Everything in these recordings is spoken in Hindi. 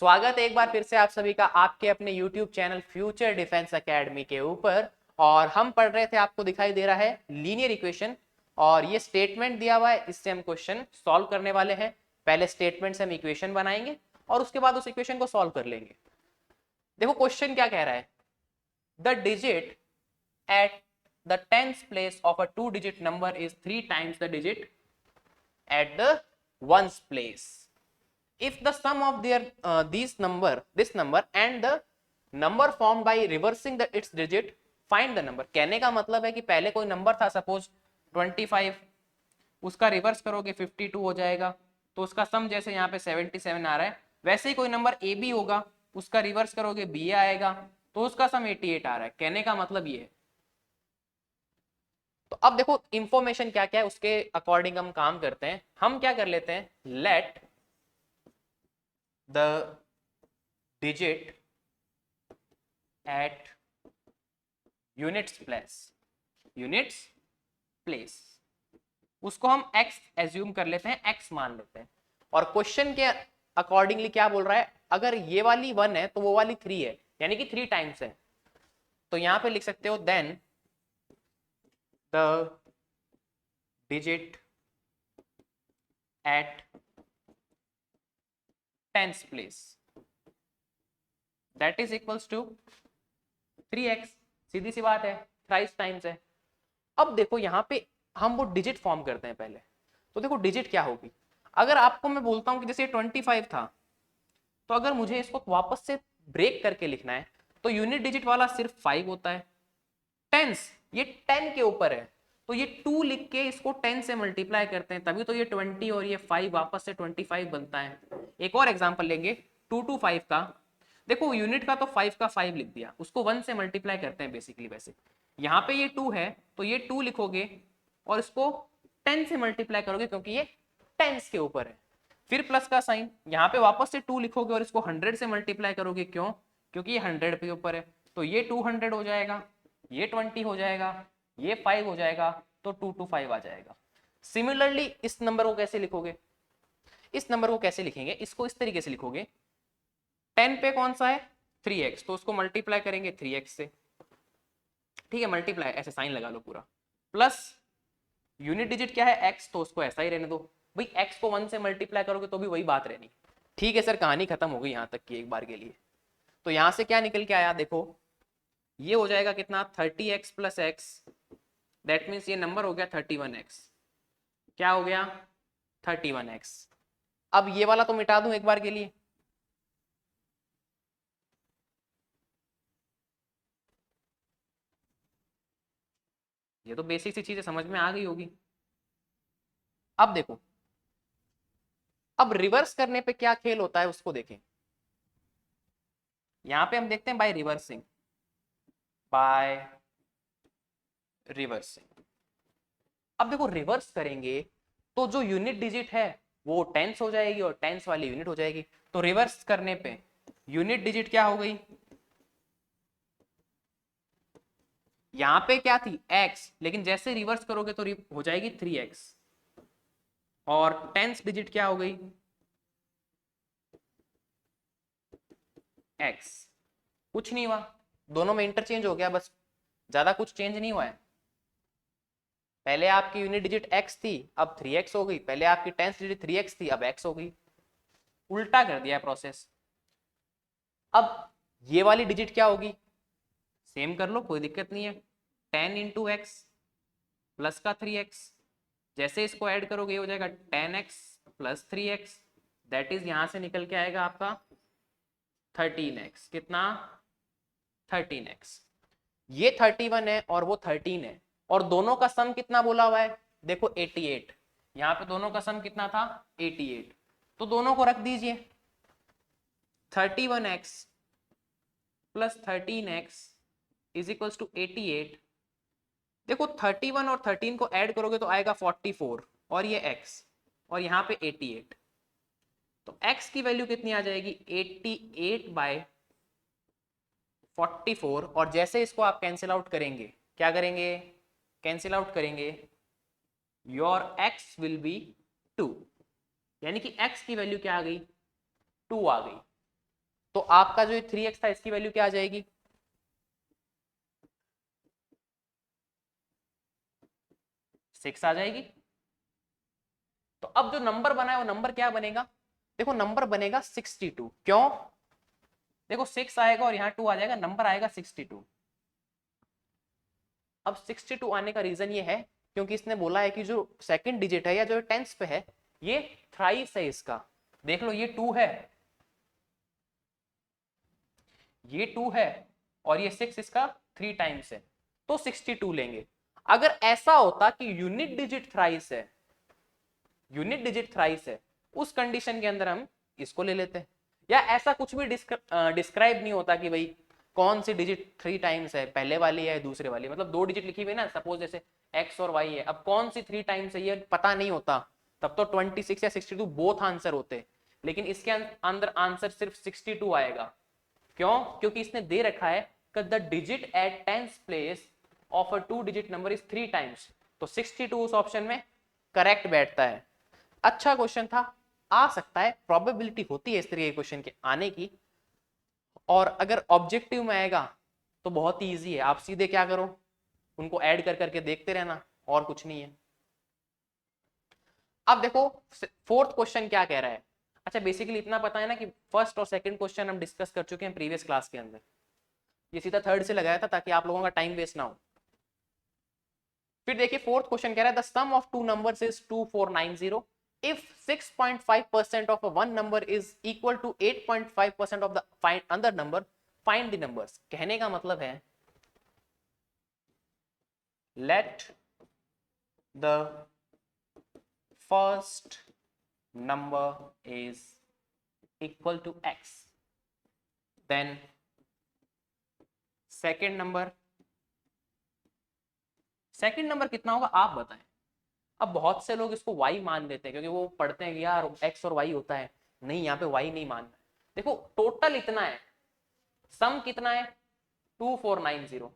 स्वागत है एक बार फिर से आप सभी का आपके अपने YouTube channel future defence academy के ऊपर। और हम पढ़ रहे थे, आपको दिखाई दे रहा है लीनियर इक्वेशन, और ये स्टेटमेंट दिया हुआ है, इससे हम क्वेश्चन सॉल्व करने वाले हैं। पहले स्टेटमेंट से हम इक्वेशन बनाएंगे और उसके बाद उस इक्वेशन को सॉल्व कर लेंगे। देखो क्वेश्चन क्या कह रहा है, the digit at the tens place of a two digit number is 3 times the digit at the ones place. If the sum of their this number and the number formed by reversing its digit, find the number. कहने का मतलब है कि पहले कोई नंबर था, सपोज 25, उसका रिवर्स करोगे 52 हो जाएगा, तो उसका सम जैसे यहाँ पे 77 आ रहा है, वैसे ही कोई नंबर ए बी होगा, उसका रिवर्स करोगे बी आएगा, तो उसका सम 88 आ रहा है। कहने का मतलब ये है। तो अब देखो इंफॉर्मेशन क्या क्या है, उसके अकॉर्डिंग हम काम करते हैं। हम क्या कर लेते हैं, let the digit at units place उसको हम x एज्यूम कर लेते हैं, x मान लेते हैं। और क्वेश्चन के अकॉर्डिंगली क्या बोल रहा है, अगर ये वाली 1 है तो वो वाली 3 है, यानी कि 3 टाइम्स है। तो यहां पे लिख सकते हो then the digit at tens place that is equals to 3x। सीधी सी बात है, थ्राइस टाइम्स है। अब देखो यहाँ पे हम वो डिजिट फॉर्म करते हैं पहले। तो देखो डिजिट क्या होगी, अगर आपको मैं बोलता हूँ कि जैसे 25 था, तो अगर मुझे इसको वापस से ब्रेक करके लिखना है तो यूनिट डिजिट वाला सिर्फ 5 होता है। टेंस ये 10 के ऊपर है, तो ये 2 लिख के इसको 10 से मल्टीप्लाई करते हैं, तभी तो ये 20 और ये 5 वापस से 25 बनता है। एक और एग्जांपल लेंगे 2 to 5 का। देखो यूनिट का तो 5 का 5 लिख दिया, उसको 1 से मल्टीप्लाई करते हैं बेसिकली। वैसे यहाँ पे ये 2 है तो ये 2 लिखोगे और इसको 10 से मल्टीप्लाई करोगे क्योंकि ये टेंस के ऊपर है। फिर प्लस का साइन, यहाँ पे वापस से 2 लिखोगे और इसको 100 से मल्टीप्लाई करोगे, क्यों? क्योंकि ये 100 के ऊपर है। तो ये 200 हो जाएगा, ये 20 हो जाएगा, ये 5 हो जाएगा, तो 2 to 5 आ जाएगा। सिमिलरली इस नंबर को कैसे लिखोगे, इस नंबर को कैसे लिखेंगे, इसको इस तरीके से लिखोगे। 10 पे कौन सा है 3x, तो उसको मल्टीप्लाई करेंगे 3x से, ठीक है, मल्टीप्लाई ऐसे साइन लगा लो पूरा, प्लस यूनिट डिजिट क्या है x, तो उसको ऐसा ही रहने दो भाई। x को 1 से मल्टीप्लाई करोगे तो भी वही बात रहनी। ठीक है सर, कहानी खत्म हो गई यहाँ तक की एक बार के लिए। तो यहाँ से क्या निकल के आया, देखो ये हो जाएगा कितना 30x plus x, that means ये नंबर हो गया 31x। क्या हो गया 31x। अब ये वाला तो मिटा दूं एक बार के लिए, ये तो बेसिक सी चीजें समझ में आ गई होगी। अब देखो, अब रिवर्स करने पे क्या खेल होता है उसको देखें। यहां पे हम देखते हैं बाय रिवर्सिंग, बाय रिवर्सिंग। अब देखो रिवर्स करेंगे तो जो यूनिट डिजिट है वो टेंस हो जाएगी और टेंस वाली यूनिट हो जाएगी। तो रिवर्स करने पे यूनिट डिजिट क्या हो गई, यहां पे क्या थी x, लेकिन जैसे रिवर्स करोगे तो हो जाएगी 3x। और टेंस डिजिट क्या हो गई x। कुछ नहीं हुआ, दोनों में इंटरचेंज हो गया, बस ज्यादा कुछ चेंज नहीं हुआ है। पहले आपकी यूनिट डिजिट x थी, अब 3x हो गई। पहले आपकी टेंस डिजिट 3x थी, अब x हो गई। उल्टा कर दिया प्रोसेस। अब ये वाली डिजिट क्या होगी, सेम कर लो, कोई दिक्कत नहीं है। 10 इंटू एक्स प्लस का 3x, जैसे इसको ऐड करोगे ये हो जाएगा 10x plus 3x, that is यहां से निकल के आएगा आपका 13x। कितना 13x। ये 31 है और वो 13 है, और दोनों का सम कितना बोला हुआ है, देखो 88। यहाँ पे दोनों का सम कितना था 88, तो दोनों को रख दीजिए। 31x plus 13x is equals to 88। देखो 31 और 13 को ऐड करोगे तो आएगा 44, और ये x, और यहाँ पे 88। तो x की वैल्यू कितनी आ जाएगी 88 बाय 44। और जैसे इसको आप कैंसिल आउट करेंगे, क्या करेंगे, कैंसिल आउट करेंगे, योर x विल बी 2, यानी कि x की वैल्यू क्या आ गई 2 आ गई। तो आपका जो 3x था इसकी वैल्यू क्या आ जाएगी, 6 आ जाएगी। तो अब जो नंबर बना है वो नंबर क्या बनेगा, देखो नंबर बनेगा 62। क्यों, देखो 6 आएगा और यहाँ 2 आ जाएगा, नंबर आएगा 62। अब 62 आने का रीजन ये है क्योंकि इसने बोला है कि जो सेकंड डिजिट है या जो टेंस पे है ये थ्राइस है इसका। देख लो ये 2 है, ये 2 है और ये 6 इसका 3 टाइम्स है, तो 62 लेंगे। अगर ऐसा होता कि यूनिट डिजिट थ्राइस है, यूनिट डिजिट थ्राइस है, उस कंडीशन के अंदर हम इसको ले लेते। या ऐसा कुछ भी डिस्क्राइब नहीं होता कि भाई कौन सी डिजिट 3 टाइम्स है, पहले वाली है दूसरे वाली, मतलब 2 डिजिट लिखी हुई ना, सपोज जैसे x और y है, अब कौन सी 3 टाइम्स है ये पता नहीं होता, तब तो 26 या 62 बोथ आंसर होते। लेकिन इसके अंदर आंसर सिर्फ 62 आएगा। क्यों, क्योंकि इसने दे रखा है कि the digit at tens place of a 2 digit number is 3 times, तो 62 उस ऑप्शन में करेक्ट बैठता है। अच्छा क्वेश्चन था, आ सकता है, प्रोबेबिलिटी होती है इस तरह के क्वेश्चन के आने की। और अगर ऑब्जेक्टिव में आएगा तो बहुत ही ईजी है, आप सीधे क्या करो, उनको ऐड कर करके देखते रहना, और कुछ नहीं है। अब देखो फोर्थ क्वेश्चन क्या कह रहा है। अच्छा बेसिकली इतना पता है ना कि फर्स्ट और सेकंड क्वेश्चन हम डिस्कस कर चुके हैं प्रीवियस क्लास के अंदर, ये सीधा थर्ड से लगाया था ताकि आप लोगों का टाइम वेस्ट ना हो। फिर देखिए फोर्थ क्वेश्चन कह रहा है the sum of two numbers is 2490 if 6.5% of a one number is equal to 8.5% of the other number, find the numbers। कहने का मतलब है let the first number is equal to x, then second number कितना होगा आप बताएं। अब बहुत से लोग इसको y मान लेते हैं क्योंकि वो पढ़ते हैं कि यार x और y होता है, नहीं यहाँ पे y नहीं मानना है। देखो टोटल इतना है, सम कितना है 2490।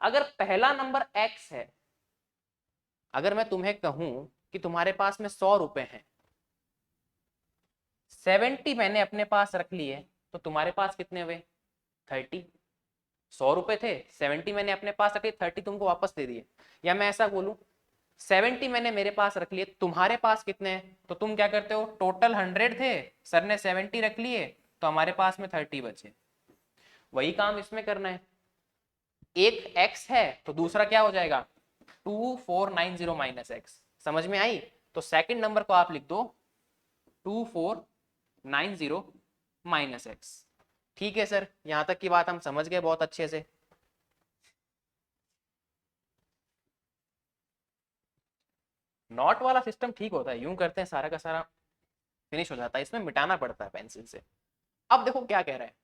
अगर पहला नंबर x है, अगर मैं तुम्हें कहूं कि तुम्हारे पास में 100 रुपए हैं, 70 मैंने अपने पास रख लिए, तो तुम्हारे पास कितने हुए 30। 100 रुपए थे, 70 मैंने अपने पास रख लिए, 30 तुमको वापस दे दिए। या मैं ऐसा बोलूं 70 मैंने मेरे पास रख लिए, तुम्हारे पास कितने हैं, तो तुम क्या करते हो, टोटल 100 थे, सर ने 70 रख लिए, तो हमारे पास में 30 बचे। वही काम इसमें करना है, एक x है तो दूसरा क्या हो जाएगा 2490 माइनस एक्स। समझ में आई, तो सेकंड नंबर को आप लिख दो 2490 माइनस एक्स। ठीक है सर, यहां तक की बात हम समझ गए बहुत अच्छे से। नॉट वाला सिस्टम ठीक होता है, यूं करते हैं सारा का सारा फिनिश हो जाता है, इसमें मिटाना पड़ता है पेंसिल से। अब देखो क्या कह रहा है,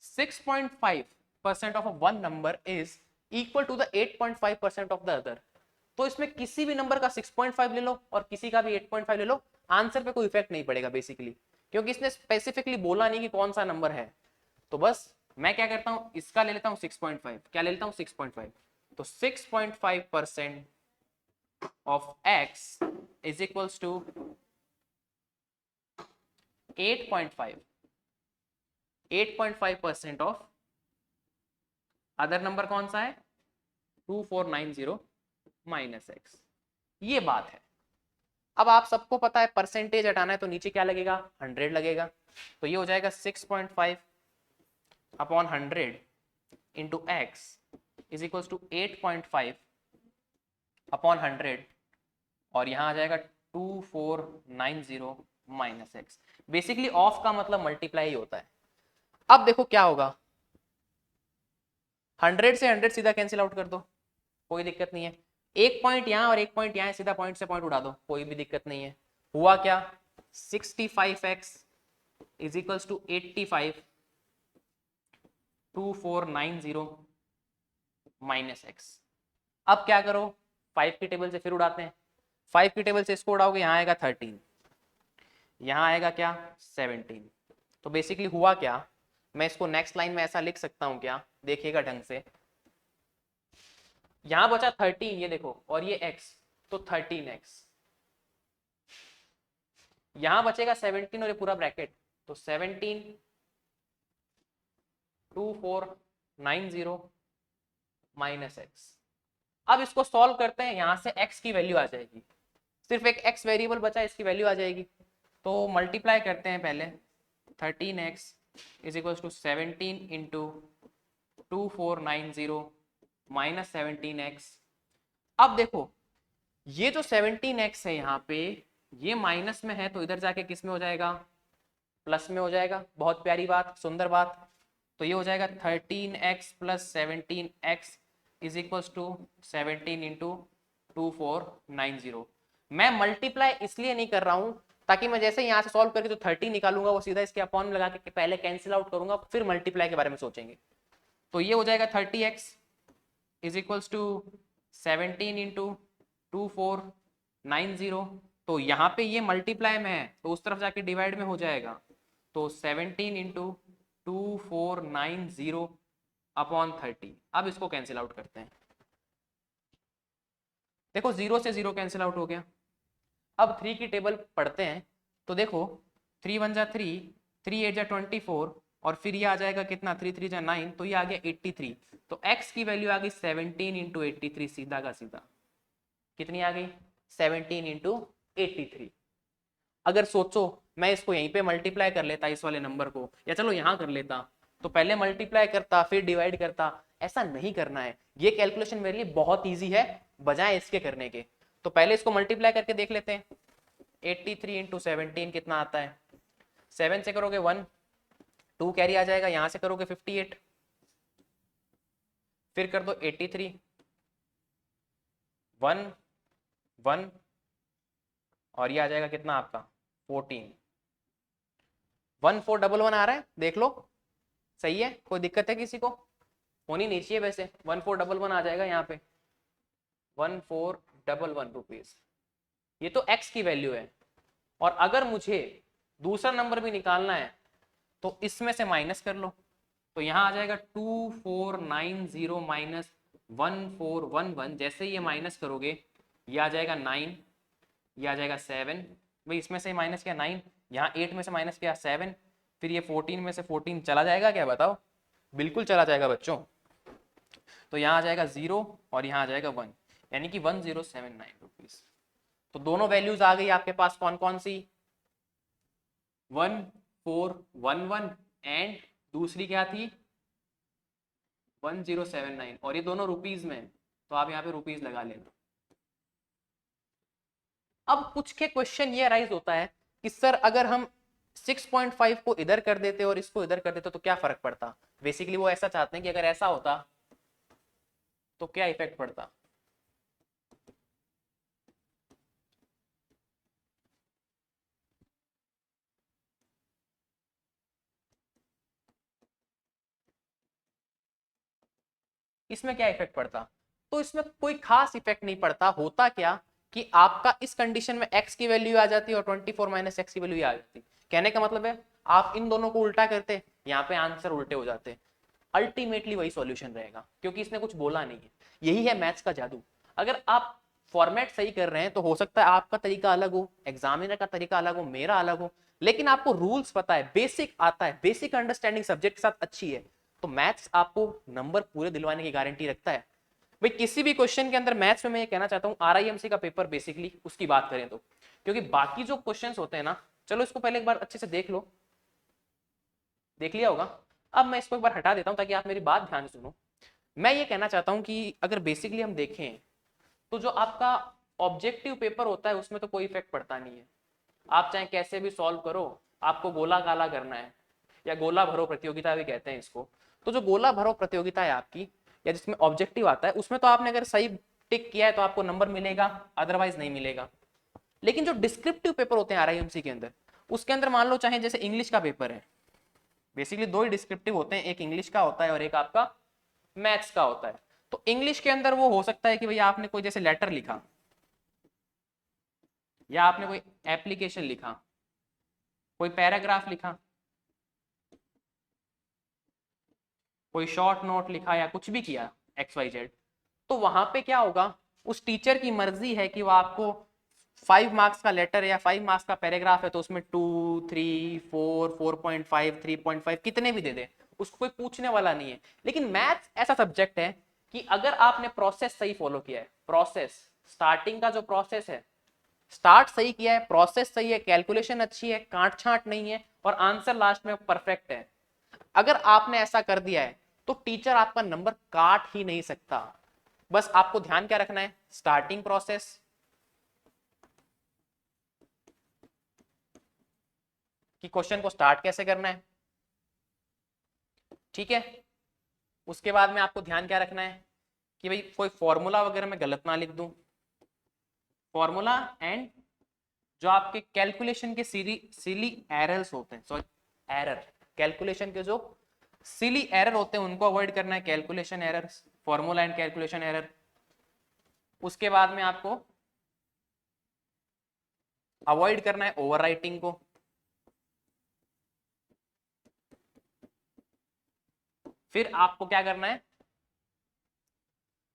6.5% of one number is equal to the 8.5% of the other. तो इसमें किसी भी नंबर का 6.5 ले लो और किसी का भी 8.5 ले लो, आंसर पे कोई इफेक्ट नहीं पड़ेगा बेसिकली, क्योंकि इसने स्पेसिफिकली बोला नहीं कि कौन सा नंबर है। तो बस मैं क्या करता हूं, इसका ले लेता हूं 6.5, क्या ले लेता हूं 6.5, तो 6.5% of x is equals to 8.5, 8.5% of other number कौन सा है 2490 माइनस एक्स। ये बात है। अब आप सबको पता है परसेंटेज हटाना है तो नीचे क्या लगेगा 100 लगेगा, तो ये हो जाएगा 6.5 upon 100 into x is equal to 8.5 upon 100, और यहां आ जाएगा 2490 माइनस एक्स। बेसिकली ऑफ का मतलब मल्टीप्लाई ही होता है। अब देखो क्या होगा, 100 से 100 सीधा कैंसिल आउट कर दो, कोई दिक्कत नहीं है। एक पॉइंट यहाँ और एक पॉइंट यहाँ है, सीधा पॉइंट से पॉइंट उड़ा दो, कोई भी दिक्कत नहीं है। हुआ क्या 65x is equals to 85 2490 minus x. अब क्या करो 5 की टेबल से फिर उड़ाते हैं, 5 की टेबल से इसको उड़ाओगे, यहाँ आएगा 13, यहाँ आएगा क्या 17। तो बेसिकली हुआ क्या, मैं इसको नेक्स्ट लाइन में ऐसा लिख सकता हूं क्या, देखिएगा ढंग से, यहां बचा 13 ये देखो, और ये x, तो 13x, यहां बचेगा 17 और ये पूरा ब्रैकेट, तो 17 2490 माइनस एक्स। अब इसको सॉल्व करते हैं, यहां से x की वैल्यू आ जाएगी, सिर्फ एक x वेरिएबल बचा, इसकी वैल्यू आ जाएगी। तो मल्टीप्लाई करते हैं पहले, 13x is equal to 17 into 2490 minus 17x। अब देखो ये जो 17x है यहाँ पे, ये माइनस में है तो इधर जाके किस में हो जाएगा, प्लस में हो जाएगा। बहुत प्यारी बात, सुंदर बात। तो ये हो जाएगा 13x plus 17x is equal to 17 into 2490। मैं मल्टीप्लाई इसलिए नहीं कर रहा हूं ताकि मैं जैसे यहाँ से सॉल्व करके जो 30 निकालूंगा वो सीधा इसके अपॉन में लगा के पहले कैंसिल आउट करूंगा, फिर मल्टीप्लाई के बारे में सोचेंगे। तो ये हो जाएगा 30x is equals to 17 into 2490। तो यहाँ पे ये मल्टीप्लाई में है तो उस तरफ जाके डिवाइड में हो जाएगा। तो 17 इंटू 2490 अपॉन 30। अब इसको कैंसिल आउट करते हैं। देखो 0 से 0 कैंसिल आउट हो गया। अब 3 की टेबल पढ़ते हैं तो देखो 3 1 जा 3, 3 8 जा 24 और फिर ये आ जाएगा कितना, 3 3 जा 9, तो ये आ गया 83। तो x की वैल्यू आ गई 17 इंटू 83, सीधा का सीधा कितनी आ गई, 17 इंटू 83। अगर सोचो मैं इसको यहीं पे मल्टीप्लाई कर लेता इस वाले नंबर को, या चलो यहाँ कर लेता, तो पहले मल्टीप्लाई करता फिर डिवाइड करता, ऐसा नहीं करना है। ये कैलकुलेशन मेरे लिए बहुत ईजी है बजाय इसके करने के। तो पहले इसको मल्टीप्लाई करके देख लेते हैं। 83 इंटू 17 कितना आता है, 7 से करोगे 1, 2 कैरी आ जाएगा, यहां से करोगे 58, फिर कर दो 83, 1 1 और ये आ जाएगा कितना आपका 14। 1411 आ रहा है, देख लो सही है, कोई दिक्कत है किसी को, होनी नहीं चाहिए वैसे। 1411 आ जाएगा यहाँ पे, 1411 रुपीज। ये तो x की वैल्यू है। और अगर मुझे दूसरा नंबर भी निकालना है तो इसमें से माइनस कर लो, तो यहाँ आ जाएगा 2490 माइनस 1411। जैसे ये माइनस करोगे ये आ जाएगा 9, ये आ जाएगा 7, भाई इसमें से माइनस किया 9, यहाँ 8 में से माइनस किया 7, फिर ये 14 में से 14 चला जाएगा क्या, बताओ, बिल्कुल चला जाएगा बच्चों। तो यहाँ आ जाएगा 0 और यहाँ आ जाएगा 1, यानी कि 1079 रुपीज। तो दोनों वैल्यूज आ गई आपके पास, कौन कौन सी, 1411 एंड दूसरी क्या थी 1079, और ये दोनों रुपीज में, तो आप यहाँ पे रुपीज लगा लेना। अब कुछ के क्वेश्चन ये राइज होता है कि सर अगर हम 6.5 को इधर कर देते और इसको इधर कर देते तो क्या फर्क पड़ता। बेसिकली वो ऐसा चाहते हैं कि अगर ऐसा होता तो क्या इफेक्ट पड़ता। इसमें क्या इफेक्ट पड़ता, तो इसमें कोई खास इफेक्ट नहीं पड़ता। होता क्या कि आपका इस कंडीशन में x की वैल्यू आ जाती है और 24 माइनस एक्स की वैल्यू आ जाती। कहने का मतलब है आप इन दोनों को उल्टा करते, यहाँ पे आंसर उल्टे हो जाते, अल्टीमेटली वही सॉल्यूशन रहेगा, क्योंकि इसने कुछ बोला नहीं है। यही है मैथ्स का जादू। अगर आप फॉर्मेट सही कर रहे हैं तो हो सकता है आपका तरीका अलग हो, एग्जामिनर का तरीका अलग हो, मेरा अलग हो, लेकिन आपको रूल्स पता है, बेसिक आता है, बेसिक अंडरस्टैंडिंग सब्जेक्ट के साथ अच्छी है, तो मैथ्स आपको नंबर पूरे दिलवाने की गारंटी रखता है। भाई किसी भी क्वेश्चन के अंदर मैथ्स में मैं ये कहना चाहता हूँ, आरआईएमसी का पेपर बेसिकली उसकी बात करें तो, क्योंकि बाकी जो क्वेश्चंस होते हैं ना, चलो इसको पहले एक बार अच्छे से देख लो, देख लिया होगा। अब मैं इसको एक बार हटा देता हूं ताकि आप मेरी बात ध्यान से सुनो। मैं ये कहना चाहता हूं कि अगर बेसिकली हम देखें तो जो आपका ऑब्जेक्टिव पेपर होता है उसमें तो कोई इफेक्ट पड़ता नहीं है। आप चाहे कैसे भी सॉल्व करो, आपको गोला काला करना है, या गोला भरो प्रतियोगिता भी कहते हैं इसको। तो जो गोला भरो प्रतियोगिता है आपकी, या जिसमें ऑब्जेक्टिव आता है, उसमें तो आपने अगर सही टिक किया है तो आपको नंबर मिलेगा, अदरवाइज नहीं मिलेगा। लेकिन जो डिस्क्रिप्टिव पेपर होते हैं आरआईएमसी के अंदर, उसके अंदर मान लो चाहे जैसे इंग्लिश का पेपर है, बेसिकली दो ही डिस्क्रिप्टिव होते हैं, एक इंग्लिश का होता है और एक आपका मैथ्स का होता है। तो इंग्लिश के अंदर वो हो सकता है कि भैया आपने कोई जैसे लेटर लिखा, या आपने कोई एप्लीकेशन लिखा, कोई पैराग्राफ लिखा, कोई शॉर्ट नोट लिखा, या कुछ भी किया XYZ, तो वहां पे क्या होगा, उस टीचर की मर्जी है कि वो आपको 5 मार्क्स का लेटर या 5 मार्क्स का पैराग्राफ है तो उसमें 2 3 4 4.5 3.5 कितने भी दे दे, उसको कोई पूछने वाला नहीं है। लेकिन मैथ्स ऐसा सब्जेक्ट है कि अगर आपने प्रोसेस सही फॉलो किया है, प्रोसेस स्टार्टिंग का जो प्रोसेस है, स्टार्ट सही किया है, प्रोसेस सही है, कैलकुलेशन अच्छी है, काट छांट नहीं है, और आंसर लास्ट में परफेक्ट है, अगर आपने ऐसा कर दिया है तो टीचर आपका नंबर काट ही नहीं सकता। बस आपको ध्यान क्या रखना है, स्टार्टिंग प्रोसेस, कि क्वेश्चन को स्टार्ट कैसे करना है, ठीक है। उसके बाद में आपको ध्यान क्या रखना है कि भाई कोई फॉर्मूला वगैरह मैं गलत ना लिख दूं, फॉर्मूला एंड जो आपके कैलकुलेशन के सिली एरर्स होते हैं, सॉरी एरर, कैलकुलेशन के जो सिली एरर होते हैं उनको अवॉइड करना है, calculation errors, formula and calculation error. उसके बाद में आपको अवॉइड करना है ओवरराइटिंग को, फिर आपको क्या करना है,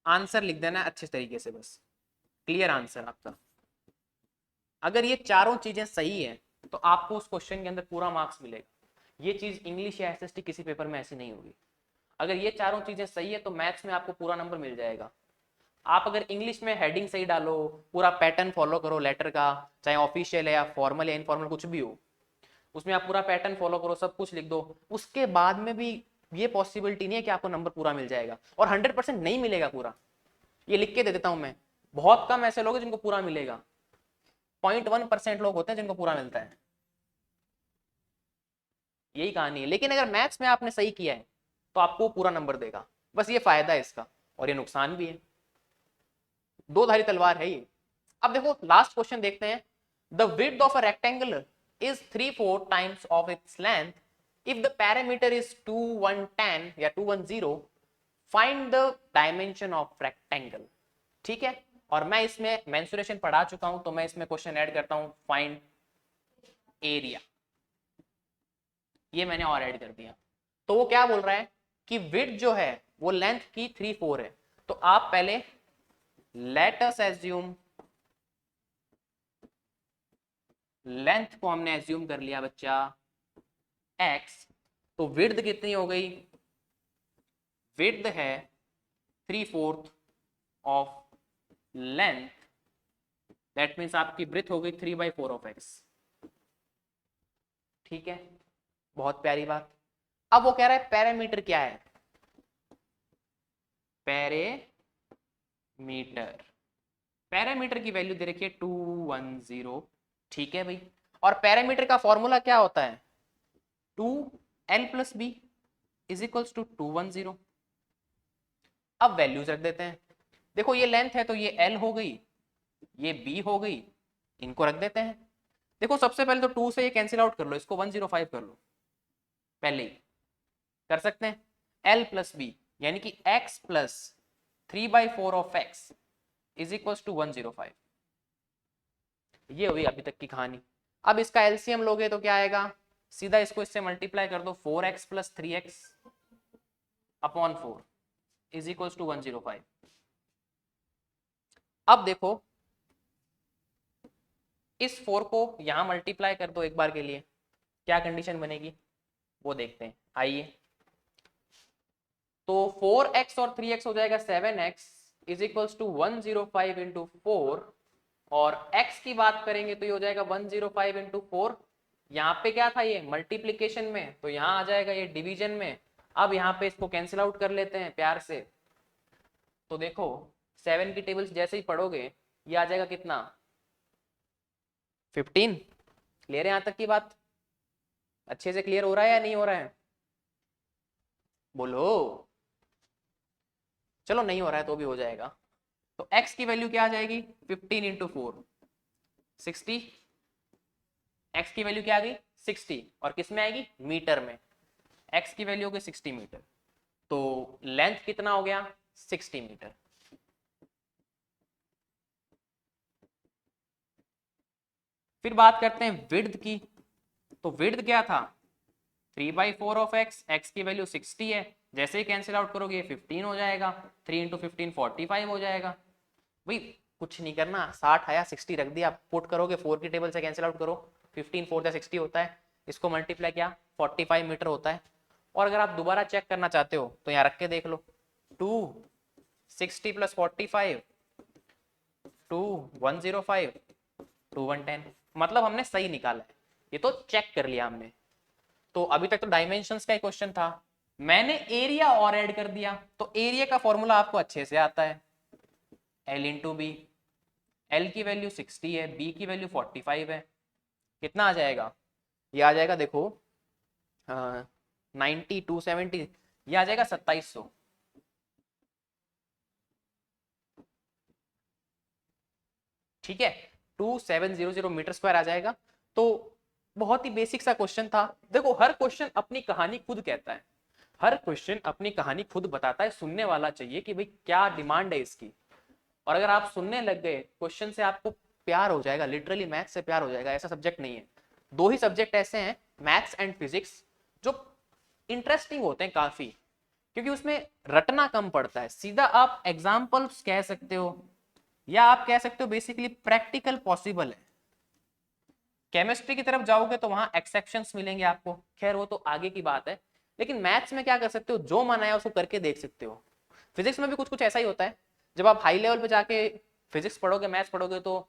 आंसर लिख देना है अच्छे तरीके से, बस क्लियर आंसर आपका। अगर ये चारों चीजें सही है तो आपको उस क्वेश्चन के अंदर पूरा मार्क्स मिलेगा। ये चीज इंग्लिश या एसएसटी किसी पेपर में ऐसी नहीं होगी। अगर ये चारों चीजें सही है तो मैथ्स में आपको पूरा नंबर मिल जाएगा। आप अगर इंग्लिश में हेडिंग सही डालो, पूरा पैटर्न फॉलो करो लेटर का, चाहे ऑफिशियल है या फॉर्मल या इनफॉर्मल कुछ भी हो, उसमें आप पूरा पैटर्न फॉलो करो, सब कुछ लिख दो, उसके बाद में भी ये पॉसिबिलिटी नहीं है कि आपको नंबर पूरा मिल जाएगा, और 100% नहीं मिलेगा पूरा, ये लिख के दे देता हूं मैं। बहुत कम ऐसे लोग हैं जिनको पूरा मिलेगा, 0.1% लोग होते हैं जिनको पूरा मिलता है, यही कहानी है। लेकिन अगर मैथ्स में आपने सही किया है तो आपको पूरा नंबर देगा, बस ये फायदा है इसका, और ये नुकसान भी है, दो धारी तलवार है ये। अब देखो लास्ट क्वेश्चन देखते हैं। The width of a rectangle is 3/4 times of its length if the parameter is 2110 या 210, find the dimension of rectangle, ठीक है। और मैं इसमें मेंसुरेशन पढ़ा चुका हूं, तो मैं इसमें क्वेश्चन ऐड करता हूं, फाइंड एरिया, ये मैंने और ऐड कर दिया। तो वो क्या बोल रहा है कि विड्थ जो है वो लेंथ की 3/4 है, तो आप पहले लेट अस एज्यूम, लेंथ को हमने एज्यूम कर लिया बच्चा x, तो विड्थ कितनी हो गई, विड्थ है 3/4 ऑफ लेंथ, दैट मीन्स आपकी ब्रेथ हो गई 3/4 ऑफ x, ठीक है, बहुत प्यारी बात। अब वो कह रहा है पैरामीटर क्या है, पैरामीटर, पैरामीटर की वैल्यू दे रखी है 210, ठीक है भाई। और पैरामीटर का फॉर्मूला क्या होता है, 2l+b इज इक्वल्स टू 210। अब वैल्यूज रख देते हैं, देखो ये लेंथ है तो ये l हो गई, ये b हो गई, इनको रख देते हैं। देखो सबसे पहले तो 2 से ये कैंसिल आउट कर लो, इसको 105 कर लो, पहले ही कर सकते हैं, l+b यानी कि x plus 3/4 of x is equals to 105, ये हुई अभी तक की कहानी। अब इसका एलसीएम लोगे तो क्या आएगा, सीधा इसको इससे मल्टीप्लाई कर दो, 4x plus 3x upon 4 is equals to 105। अब देखो इस 4 को यहां मल्टीप्लाई कर दो एक बार के लिए, क्या कंडीशन बनेगी वो देखते हैं, आइए। तो 4x और 3x हो जाएगा 7x is equals to 105 into 4, और x की बात करेंगे तो ये हो जाएगा 105 इंटू 4, यहाँ पे क्या था ये मल्टीप्लीकेशन में, तो यहाँ आ जाएगा ये डिवीजन में। अब यहाँ पे इसको कैंसिल आउट कर लेते हैं प्यार से, तो देखो 7 की टेबल्स जैसे ही पढ़ोगे ये आ जाएगा कितना 15। क्लियर है यहाँ तक की बात, अच्छे से क्लियर हो रहा है या नहीं हो रहा है, बोलो। चलो नहीं हो रहा है तो भी हो जाएगा। तो x की वैल्यू क्या आ जाएगी 15 इंटू 4 60, x की वैल्यू क्या आ गई 60, और किस में आएगी मीटर में, x की वैल्यू हो गई 60 मीटर, तो लेंथ कितना हो गया 60 मीटर। फिर बात करते हैं विड्थ की, तो विड्थ क्या था 3/4 ऑफ x, x की वैल्यू 60 है, जैसे ही कैंसिल आउट करोगे 15 हो जाएगा, 3 इंटू 15 45 हो जाएगा। भाई कुछ नहीं करना, 60 आया 60 रख दिया, पुट करोगे 4 की टेबल से कैंसिल आउट करो, 15 4 60 होता है, इसको मल्टीप्लाई किया 45 मीटर होता है, और अगर आप दोबारा चेक करना चाहते हो तो यहाँ रख के देख लो, 260 + 45 2105 2110, मतलब हमने सही निकाला है, ये तो चेक कर लिया हमने। तो अभी तक तो डायमेंशंस का ही क्वेश्चन था, मैंने एरिया और ऐड कर दिया, तो एरिया का फॉर्मूला आपको अच्छे से आता है, L इंटू बी। L की वैल्यू 60 है, B की वैल्यू 45 है, कितना आ जाएगा, ये आ जाएगा देखो 90 270, ये आ जाएगा 2700। ठीक है, 2700 मीटर स्क्वायर आ जाएगा। तो बहुत ही बेसिक सा क्वेश्चन था। देखो हर क्वेश्चन अपनी कहानी खुद कहता है, हर क्वेश्चन अपनी कहानी खुद बताता है, सुनने वाला चाहिए कि भाई क्या डिमांड है इसकी। और अगर आप सुनने लग गए क्वेश्चन से आपको प्यार हो जाएगा, लिटरली मैथ्स से प्यार हो जाएगा, ऐसा सब्जेक्ट नहीं है। दो ही सब्जेक्ट ऐसे हैं, मैथ्स एंड फिजिक्स, जो इंटरेस्टिंग होते हैं काफी, क्योंकि उसमें रटना कम पड़ता है, सीधा आप एग्जाम्पल्स कह सकते हो, या आप कह सकते हो बेसिकली प्रैक्टिकल पॉसिबल है। केमिस्ट्री की तरफ जाओगे तो वहां एक्सेप्शंस मिलेंगे आपको, खैर वो तो आगे की बात है, लेकिन मैथ्स में क्या कर सकते हो, जो मन आया उसको करके देख सकते हो। फिजिक्स में भी कुछ कुछ ऐसा ही होता है, जब आप हाई लेवल पे जाके फिजिक्स पढ़ोगे, मैथ्स पढ़ोगे, तो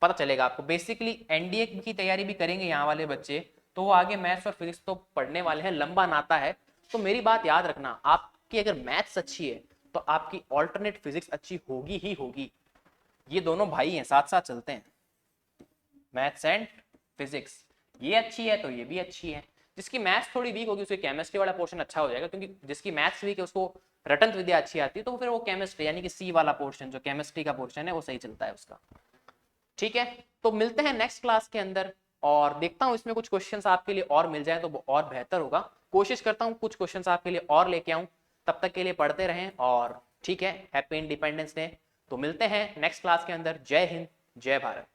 पता चलेगा आपको। बेसिकली एनडीए की तैयारी भी करेंगे यहाँ वाले बच्चे, तो वो आगे मैथ्स और फिजिक्स तो पढ़ने वाले हैं, लंबा नाता है। तो मेरी बात याद रखना, आपकी अगर मैथ्स अच्छी है तो आपकी ऑल्टरनेट फिजिक्स अच्छी होगी ही होगी। ये दोनों भाई हैं, साथ साथ चलते हैं, मैथ्स एंड फिजिक्स। ये अच्छी है तो ये भी अच्छी है। जिसकी मैथ्स थोड़ी वीक होगी उसकी केमिस्ट्री वाला पोर्शन अच्छा हो जाएगा, क्योंकि जिसकी मैथ्स वीक है उसको रटंत विद्या अच्छी आती है, तो फिर वो केमिस्ट्री यानी कि सी वाला पोर्शन, जो केमिस्ट्री का पोर्शन है, वो सही चलता है उसका। ठीक है, तो मिलते हैं नेक्स्ट क्लास के अंदर, और देखता हूँ इसमें कुछ क्वेश्चंस आपके लिए और मिल जाए तो और बेहतर होगा। कोशिश करता हूँ कुछ क्वेश्चंस आपके लिए और लेके आऊँ, तब तक के लिए पढ़ते रहें, और ठीक है, हैप्पी इंडिपेंडेंस डे। तो मिलते हैं नेक्स्ट क्लास के अंदर। जय हिंद, जय भारत।